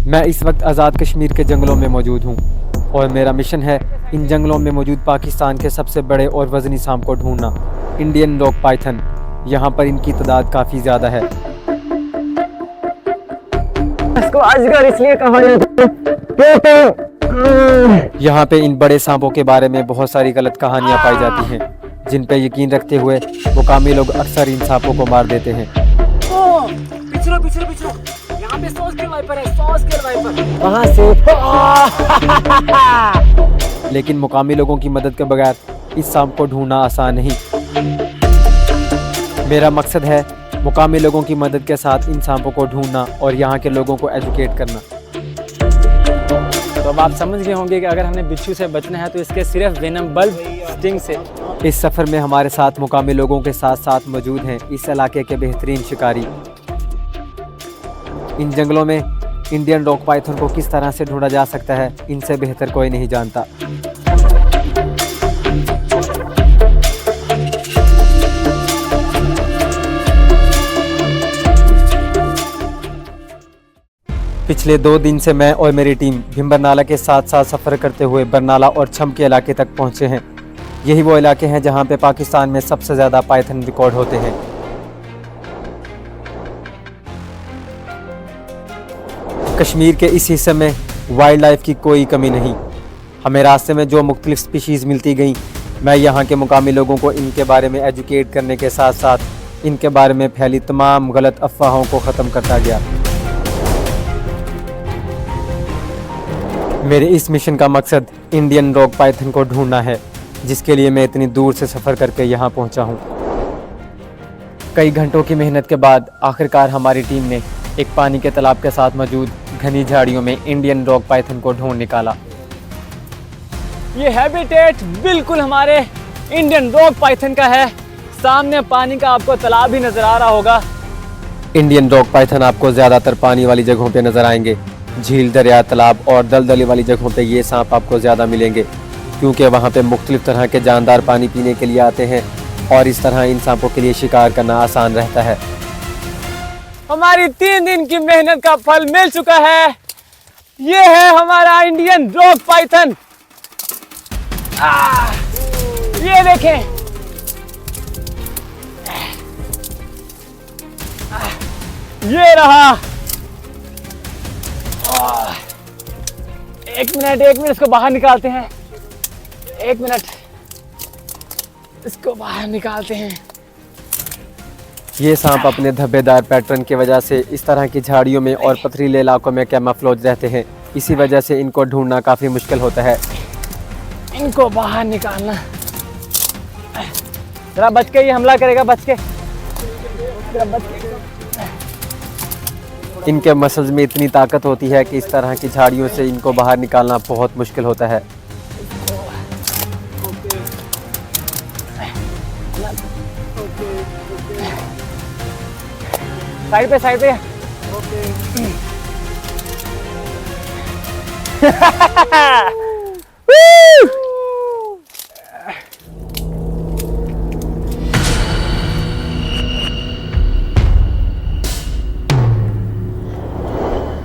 मैं इस वक्त आज़ाद कश्मीर के जंगलों में मौजूद हूँ और मेरा मिशन है इन जंगलों में मौजूद पाकिस्तान के सबसे बड़े और वज़नी सांप को ढूंढना, इंडियन रॉक पाइथन। यहाँ पर इनकी तादाद काफ़ी ज़्यादा है। इसको अजगर इसलिए कहा जाता है। यहाँ पे इन बड़े सांपों के बारे में बहुत सारी गलत कहानियाँ पाई जाती हैं, जिन पे यकीन रखते हुए मुकामी लोग अक्सर इन सांपों को मार देते हैं। पिछड़ो। यहाँ पे 100 स्केल वाइपर है, 100 स्केल वाइपर। वहाँ से। लेकिन मुकामी लोगों की मदद के बगैर इस सांप को ढूंढना आसान नहीं। मेरा मकसद है मुकामी लोगों की मदद के साथ इन सांपों को ढूंढना और यहाँ के लोगों को एजुकेट करना। तो अब आप समझ गए होंगे कि अगर हमें बिच्छू से बचना है तो इसके सिर्फ वेनम बल्ब स्टिंग से। इस सफ़र में हमारे साथ मुकामी लोगों के साथ साथ मौजूद हैं इस इलाके के बेहतरीन शिकारी। इन जंगलों में इंडियन रॉक पाइथन को किस तरह से ढूंढा जा सकता है, इनसे बेहतर कोई नहीं जानता। पिछले 2 दिन से मैं और मेरी टीम भिम्बर नाला के साथ साथ सफ़र करते हुए बरनाला और छम के इलाके तक पहुंचे हैं। यही वो इलाके हैं जहां पे पाकिस्तान में सबसे ज़्यादा पाइथन रिकॉर्ड होते हैं। कश्मीर के इस हिस्से में वाइल्ड लाइफ की कोई कमी नहीं। हमें रास्ते में जो मुख्तलिफ स्पीशीज़ मिलती गई, मैं यहाँ के मुकामी लोगों को इनके बारे में एजुकेट करने के साथ साथ इनके बारे में फैली तमाम गलत अफवाहों को ख़त्म करता गया। मेरे इस मिशन का मकसद इंडियन रॉक पाइथन को ढूंढना है, जिसके लिए मैं इतनी दूर से सफ़र करके यहाँ पहुँचा हूँ। कई घंटों की मेहनत के बाद आखिरकार हमारी टीम ने एक पानी के तालाब के साथ मौजूद घनी झाड़ियों में इंडियन रॉक पाइथन को ढूंढ निकाला। ये हैबिटेट बिल्कुल हमारे इंडियन रॉक पाइथन का है। सामने पानी का आपको तालाब भी नजर आ रहा होगा। इंडियन रॉक पाइथन आपको ज़्यादातर पानी वाली जगहों पे नज़र आएंगे। झील, दरिया, तालाब और दलदली वाली जगहों पे ये सांप आपको ज़्यादा मिलेंगे, क्योंकि वहाँ पे मुख्तलिफ तरह के जानदार पानी पीने के लिए आते हैं और इस तरह इन सांपों के लिए शिकार करना आसान रहता है। हमारी 3 दिन की मेहनत का फल मिल चुका है। ये है हमारा इंडियन रॉक पाइथन। ये देखें। ये रहा। एक मिनट इसको बाहर निकालते हैं। 1 मिनट, इसको बाहर निकालते हैं। ये सांप अपने धब्बेदार पैटर्न की वजह से इस तरह की झाड़ियों में और पथरीले इलाकों में कैमोफ्लेज रहते हैं। इसी वजह से इनको ढूंढना काफ़ी मुश्किल होता है। इनको बाहर निकालना। जरा बच के, ये हमला करेगा, बच के। जरा बच के। इनके मसल्स में इतनी ताकत होती है कि इस तरह की झाड़ियों से इनको बाहर निकालना बहुत मुश्किल होता है। साइड पे।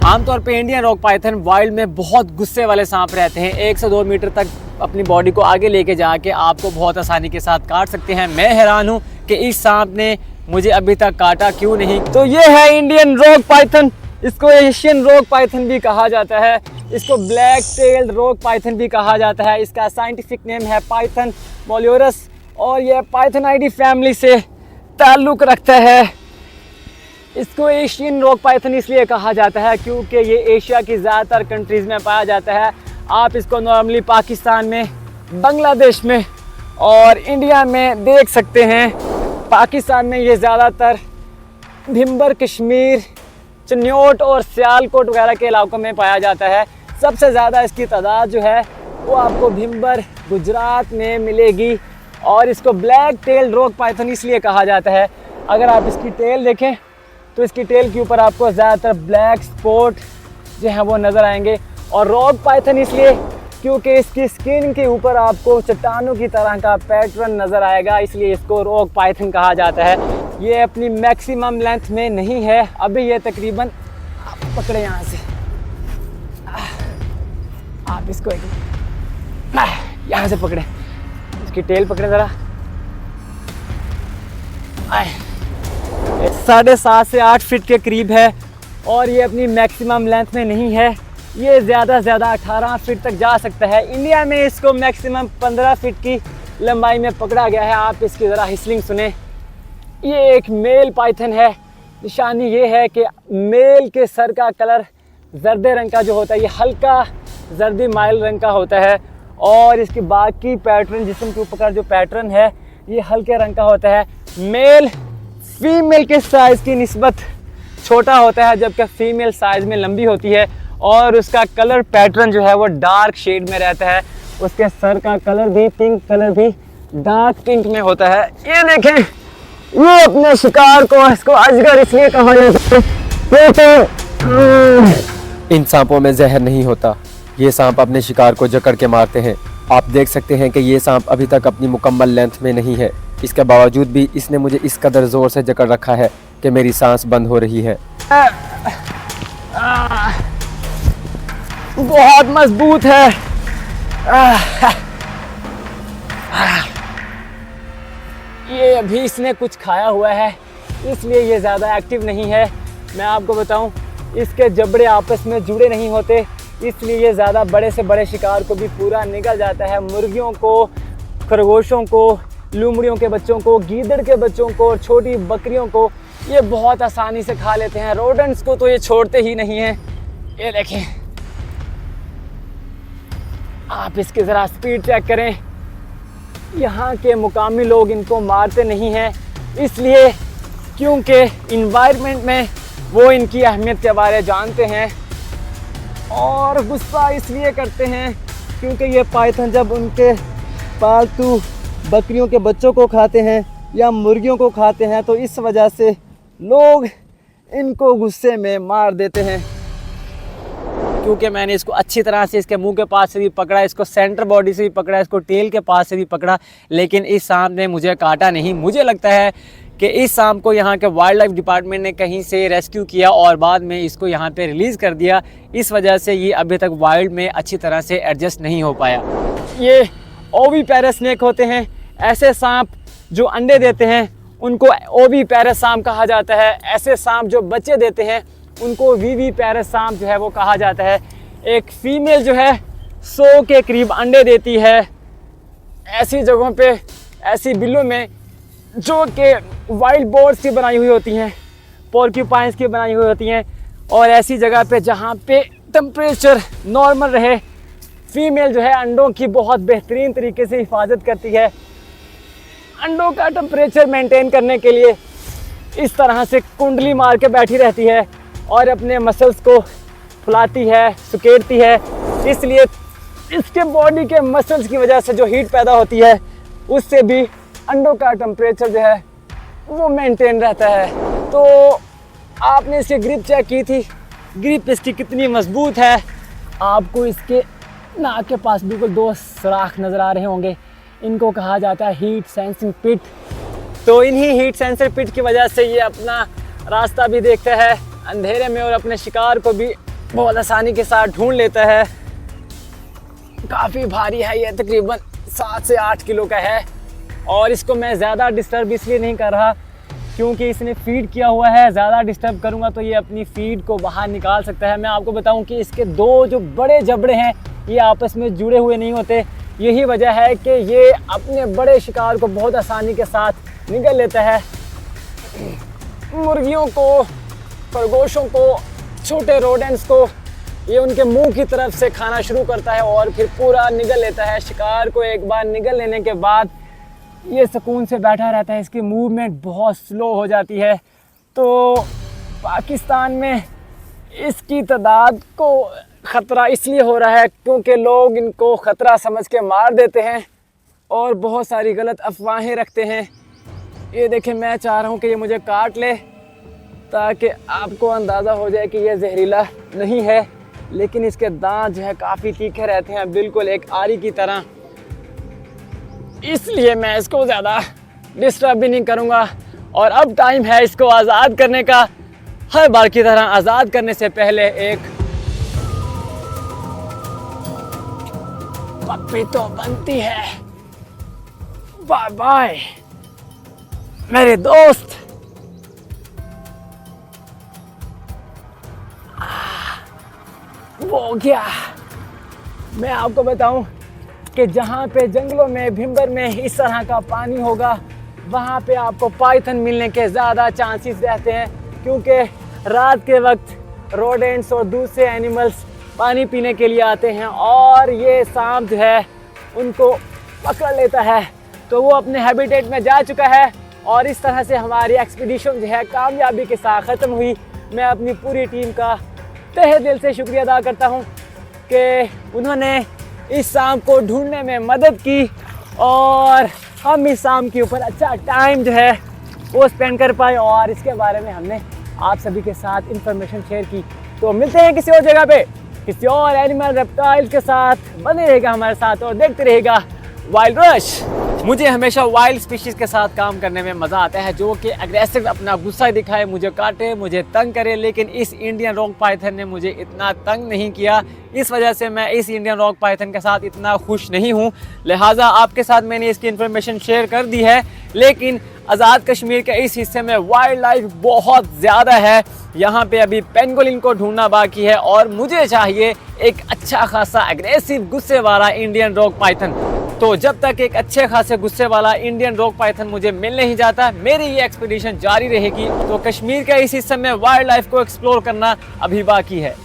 आमतौर पे इंडियन रॉक पाइथन वाइल्ड में बहुत गुस्से वाले सांप रहते हैं। 1 से 2 मीटर तक अपनी बॉडी को आगे लेके जाके आपको बहुत आसानी के साथ काट सकते हैं। मैं हैरान हूँ कि इस सांप ने मुझे अभी तक काटा क्यों नहीं। तो ये है इंडियन रॉक पाइथन। इसको एशियन रॉक पाइथन भी कहा जाता है। इसको ब्लैक टेल्ड रॉक पाइथन भी कहा जाता है। इसका साइंटिफिक नेम है पाइथन मोल्यूरस और ये पाइथनाइडी फैमिली से ताल्लुक़ रखता है। इसको एशियन रॉक पाइथन इसलिए कहा जाता है क्योंकि ये एशिया की ज़्यादातर कंट्रीज़ में पाया जाता है। आप इसको नॉर्मली पाकिस्तान में, बांग्लादेश में और इंडिया में देख सकते हैं। पाकिस्तान में ये ज़्यादातर भिम्बर, कश्मीर, चिन्योट और सियालकोट वगैरह के इलाकों में पाया जाता है। सबसे ज़्यादा इसकी तादाद जो है वो आपको भिम्बर, गुजरात में मिलेगी और इसको ब्लैक टेल रॉक पाइथन इसलिए कहा जाता है। अगर आप इसकी टेल देखें तो इसकी टेल के ऊपर आपको ज़्यादातर ब्लैक स्पॉट जो है वो नज़र आएंगे। और रॉक पाइथन इसलिए क्योंकि इसकी स्किन के ऊपर आपको चट्टानों की तरह का पैटर्न नज़र आएगा, इसलिए इसको रॉक पाइथन कहा जाता है। ये अपनी मैक्सिमम लेंथ में नहीं है, अभी ये तकरीबन, आप पकड़े यहाँ से, आप इसको यहाँ से पकड़े, इसकी टेल पकड़े ज़रा। 7.5 से 8 फीट के करीब है और ये अपनी मैक्सिमम लेंथ में नहीं है, ये ज़्यादा से ज़्यादा 18 फीट तक जा सकता है। इंडिया में इसको मैक्सिमम 15 फीट की लंबाई में पकड़ा गया है। आप इसकी ज़रा हिसलिंग सुने। ये एक मेल पाइथन है। निशानी ये है कि मेल के सर का कलर जर्दे रंग का जो होता है, ये हल्का जर्दी माइल रंग का होता है और इसकी बाकी पैटर्न, जिस्म के ऊपर का जो पैटर्न है ये हल्के रंग का होता है। मेल फीमेल के साइज़ की निस्बत छोटा होता है, जबकि फीमेल साइज़ में लंबी होती है और उसका कलर पैटर्न जो है वो डार्क शेड में रहता है। उसके सर का कलर भी, पिंक कलर भी डार्क पिंक में होता है। ये देखें, ये अपने शिकार को, इसको अजगर इसलिए कहा जाता है क्योंकि इन सांपों में जहर नहीं होता। ये सांप अपने शिकार को जकड़ के मारते हैं। आप देख सकते हैं कि ये सांप अभी तक अपनी मुकम्मल लेंथ में नहीं है। इसके बावजूद भी इसने मुझे इस कदर ज़ोर से जकड़ रखा है कि मेरी सांस बंद हो रही है। बहुत मजबूत है। ये अभी इसने कुछ खाया हुआ है, इसलिए ये ज़्यादा एक्टिव नहीं है। मैं आपको बताऊं, इसके जबड़े आपस में जुड़े नहीं होते, इसलिए ये ज़्यादा बड़े से बड़े शिकार को भी पूरा निगल जाता है। मुर्गियों को, खरगोशों को, लोमड़ियों के बच्चों को, गीदड़ के बच्चों को और छोटी बकरियों को ये बहुत आसानी से खा लेते हैं। रोडेंट्स को तो ये छोड़ते ही नहीं हैं। ये देखें, आप इसकी ज़रा स्पीड चेक करें। यहाँ के मुकामी लोग इनको मारते नहीं हैं, इसलिए क्योंकि इन्वायरमेंट में वो इनकी अहमियत के बारे जानते हैं और गुस्सा इसलिए करते हैं क्योंकि ये पाइथन जब उनके पालतू बकरियों के बच्चों को खाते हैं या मुर्गियों को खाते हैं तो इस वजह से लोग इनको गुस्से में मार देते हैं। क्योंकि मैंने इसको अच्छी तरह से इसके मुंह के पास से भी पकड़ा, इसको सेंटर बॉडी से भी पकड़ा, इसको टेल के पास से भी पकड़ा, लेकिन इस सांप ने मुझे काटा नहीं। मुझे लगता है कि इस सांप को यहाँ के वाइल्ड लाइफ डिपार्टमेंट ने कहीं से रेस्क्यू किया और बाद में इसको यहाँ पे रिलीज़ कर दिया। इस वजह से ये अभी तक वाइल्ड में अच्छी तरह से एडजस्ट नहीं हो पाया। ये ओविपेरस स्नेक होते हैं। ऐसे सांप जो अंडे देते हैं उनको ओविपेरस सांप कहा जाता है। ऐसे सांप जो बच्चे देते हैं उनको विविपेरस सांप जो है वो कहा जाता है। एक फीमेल जो है 100 के करीब अंडे देती है ऐसी जगहों पे, ऐसी बिलों में जो कि वाइल्ड बोर्ड्स की बनाई हुई होती हैं, पोर्क्यूपाइंस की बनाई हुई होती हैं और ऐसी जगह पे जहाँ पे टेम्परेचर नॉर्मल रहे। फीमेल जो है अंडों की बहुत बेहतरीन तरीके से हिफाजत करती है। अंडों का टेम्परेचर मेंटेन करने के लिए इस तरह से कुंडली मार के बैठी रहती है और अपने मसल्स को फुलाती है, सुकेड़ती है। इसलिए इसके बॉडी के मसल्स की वजह से जो हीट पैदा होती है उससे भी अंडों का टेम्परेचर जो है वो मेंटेन रहता है। तो आपने इसकी ग्रिप चेक की थी, ग्रिप इसकी कितनी मजबूत है। आपको इसके नाक के पास बिल्कुल 2 सुराख नज़र आ रहे होंगे। इनको कहा जाता है हीट सेंसिंग पिट। तो इन्हीं हीट सेंसर पिट की वजह से ये अपना रास्ता भी देखता है अंधेरे में और अपने शिकार को भी बहुत आसानी के साथ ढूंढ लेता है। काफ़ी भारी है ये, तकरीबन 7 से 8 किलो का है और इसको मैं ज़्यादा डिस्टर्ब इसलिए नहीं कर रहा क्योंकि इसने फीड किया हुआ है। ज़्यादा डिस्टर्ब करूँगा तो ये अपनी फीड को बाहर निकाल सकता है। मैं आपको बताऊँ कि इसके 2 जो बड़े जबड़े हैं ये आपस में जुड़े हुए नहीं होते। यही वजह है कि ये अपने बड़े शिकार को बहुत आसानी के साथ निगल लेता है। मुर्गियों को, खरगोशों को, छोटे रोडेंट्स को ये उनके मुंह की तरफ से खाना शुरू करता है और फिर पूरा निगल लेता है। शिकार को एक बार निगल लेने के बाद ये सुकून से बैठा रहता है। इसकी मूवमेंट बहुत स्लो हो जाती है। तो पाकिस्तान में इसकी तादाद को ख़तरा इसलिए हो रहा है क्योंकि लोग इनको ख़तरा समझ के मार देते हैं और बहुत सारी गलत अफवाहें रखते हैं। ये देखें, मैं चाह रहा हूँ कि ये मुझे काट ले ताकि आपको अंदाज़ा हो जाए कि ये जहरीला नहीं है, लेकिन इसके दांत जो है काफ़ी तीखे रहते हैं, बिल्कुल एक आरी की तरह। इसलिए मैं इसको ज़्यादा डिस्टर्ब भी नहीं करूँगा और अब टाइम है इसको आज़ाद करने का। हर बार की तरह आज़ाद करने से पहले एक पप्पी तो बनती है। बाय बाय मेरे दोस्त। वो क्या, मैं आपको बताऊं कि जहाँ पे जंगलों में भिंबर में इस तरह का पानी होगा वहाँ पे आपको पाइथन मिलने के ज़्यादा चांसेस रहते हैं, क्योंकि रात के वक्त रोडेंट्स और दूसरे एनिमल्स पानी पीने के लिए आते हैं और ये सांप जो है उनको पकड़ लेता है। तो वो अपने हैबिटेट में जा चुका है और इस तरह से हमारी एक्सपीडिशन जो है कामयाबी के साथ ख़त्म हुई। मैं अपनी पूरी टीम का तहे दिल से शुक्रिया अदा करता हूँ कि उन्होंने इस सांप को ढूंढने में मदद की और हम इस सांप के ऊपर अच्छा टाइम जो है वो स्पेंड कर पाए और इसके बारे में हमने आप सभी के साथ इंफॉर्मेशन शेयर की। तो मिलते हैं किसी और जगह पे किसी और एनिमल रेप्टाइल्स के साथ। बने रहेगा हमारे साथ और देखते रहेगा वाइल्ड रश। मुझे हमेशा वाइल्ड स्पीशीज़ के साथ काम करने में मज़ा आता है, जो कि एग्रेसिव अपना गुस्सा दिखाए, मुझे काटे, मुझे तंग करे। लेकिन इस इंडियन रॉक पाइथन ने मुझे इतना तंग नहीं किया, इस वजह से मैं इस इंडियन रॉक पाइथन के साथ इतना खुश नहीं हूँ। लिहाजा आपके साथ मैंने इसकी इन्फॉर्मेशन शेयर कर दी है। लेकिन आज़ाद कश्मीर के इस हिस्से में वाइल्ड लाइफ बहुत ज़्यादा है। यहाँ पे अभी पेंगोलिन को ढूंढना बाकी है और मुझे चाहिए एक अच्छा खासा एग्रेसिव गुस्से वाला इंडियन रॉक पाइथन। तो जब तक एक अच्छे खासे गुस्से वाला इंडियन रॉक पाइथन मुझे मिल नहीं जाता, मेरी ये एक्सपीडिशन जारी रहेगी। तो कश्मीर के इस हिस्से में वाइल्ड लाइफ को एक्सप्लोर करना अभी बाकी है।